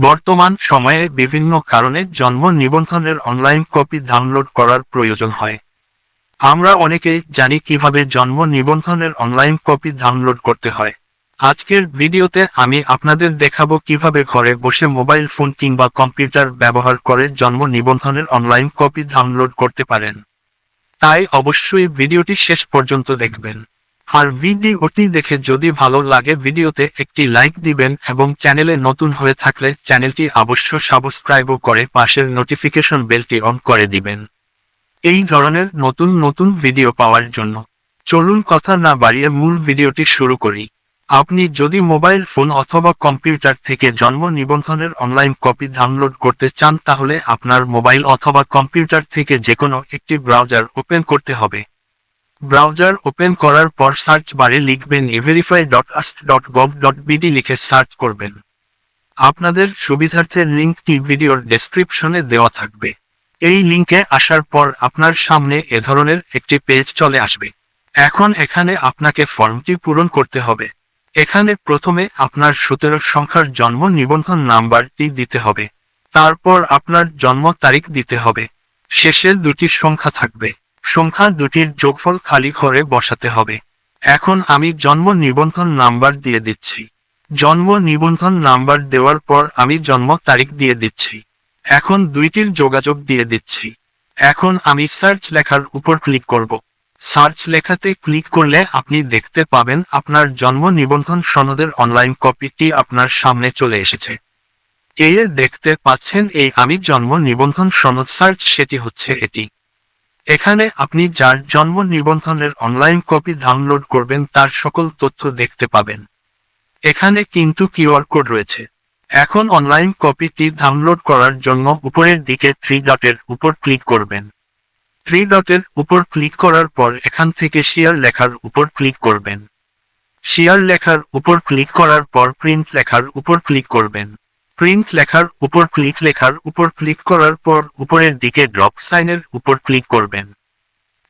বর্তমান সময়ে বিভিন্ন কারণে জন্ম নিবন্ধনের অনলাইন কপি ডাউনলোড করার প্রয়োজন হয়। আমরা অনেকেই জানি কিভাবে জন্ম নিবন্ধনের অনলাইন কপি ডাউনলোড করতে হয়। আজকের ভিডিওতে আমি আপনাদের দেখাবো কিভাবে ঘরে বসে মোবাইল ফোন কিংবা কম্পিউটার ব্যবহার করে জন্ম নিবন্ধনের অনলাইন কপি ডাউনলোড করতে পারেন। তাই অবশ্যই ভিডিওটি শেষ পর্যন্ত দেখবেন। আর ভিডিওটি দেখে যদি ভালো লাগে ভিডিওতে একটি লাইক দিবেন এবং চ্যানেলে নতুন হয়ে থাকলে চ্যানেলটি অবশ্য সাবস্ক্রাইব করে পাশের নোটিফিকেশন বেলটি অন করে দিবেন এই ধরনের নতুন নতুন ভিডিও পাওয়ার জন্য। চলুন কথা না বাড়িয়ে মূল ভিডিওটি শুরু করি। আপনি যদি মোবাইল ফোন অথবা কম্পিউটার থেকে জন্ম নিবন্ধনের অনলাইন কপি ডাউনলোড করতে চান তাহলে আপনার মোবাইল অথবা কম্পিউটার থেকে যেকোনো একটি ব্রাউজার ওপেন করতে হবে। ব্রাউজার ওপেন করার পর সার্চ বারে লিখবেন everify.ast.gov.bd লিখে সার্চ করবেন। আপনাদের সুবিধার্থে লিঙ্কটি ভিডিওর ডেসক্রিপশনে দেওয়া থাকবে। এই লিঙ্কে আসার পর আপনার সামনে এ ধরনের একটি পেজ চলে আসবে। এখন এখানে আপনাকে ফর্মটি পূরণ করতে হবে। এখানে প্রথমে আপনার 17 সংখ্যার জন্ম নিবন্ধন নাম্বারটি দিতে হবে। তারপর আপনার জন্ম তারিখ দিতে হবে। শেষে দুটি সংখ্যা থাকবে। সংখ্যা দুটির যোগফল খালি ঘরে বসাতে হবে। এখন আমি জন্ম নিবন্ধন নাম্বার দিয়ে দিচ্ছি। জন্ম নিবন্ধন নাম্বার দেওয়ার পর আমি জন্ম তারিখ দিয়ে দিচ্ছি। এখন দুইটির যোগাযোগ দিয়ে দিচ্ছি। এখন আমি সার্চ লেখার উপর ক্লিক করব। সার্চ লেখাতে ক্লিক করলে আপনি দেখতে পাবেন আপনার জন্ম নিবন্ধন সনদের অনলাইন কপিটি আপনার সামনে চলে এসেছে। এই দেখতে পাচ্ছেন এই আমি জন্ম নিবন্ধন সনদ সার্চ সেটি হচ্ছে এটি। এখানে আপনি যার জন্ম নিবন্ধনের অনলাইন কপি ডাউনলোড করবেন তার সকল তথ্য দেখতে পাবেন। এখানে কিন্তু কিউআর কোড রয়েছে। এখন অনলাইন কপিটি ডাউনলোড করার জন্য উপরের দিকে 3 ডটের উপর ক্লিক করবেন। 3 ডটের উপর ক্লিক করার পর এখান থেকে শেয়ার লেখার উপর ক্লিক করবেন। শেয়ার লেখার উপর ক্লিক করার পর প্রিন্ট লেখার উপর ক্লিক করবেন। প্রিন্ট লেখার উপর ক্লিক করার পর উপরের দিকে ড্রপ সাইনের উপর ক্লিক করবেন।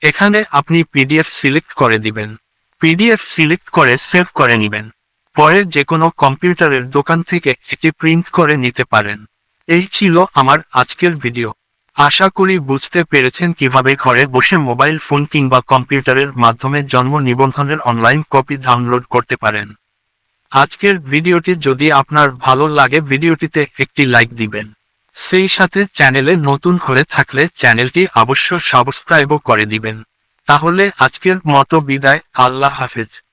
এখানে আপনি পিডিএফ সিলেক্ট করে দিবেন। পিডিএফ সিলেক্ট করে সেভ করে নেবেন। পরে যে কোনো কম্পিউটারের দোকান থেকে এটি প্রিন্ট করে নিতে পারেন। এই ছিল আমার আজকের ভিডিও। আশা করি বুঝতে পেরেছেন কিভাবে ঘরে বসে মোবাইল ফোন কিংবা কম্পিউটারের মাধ্যমে জন্ম নিবন্ধনের অনলাইন কপি ডাউনলোড করতে পারেন। আজকের ভিডিওটি যদি আপনার ভালো লাগে ভিডিওটিতে একটি লাইক দিবেন। সেই সাথে চ্যানেলে নতুন হয়ে থাকলে চ্যানেলটি অবশ্য সাবস্ক্রাইবও করে দিবেন। তাহলে আজকের মতো বিদায়। আল্লাহ হাফেজ।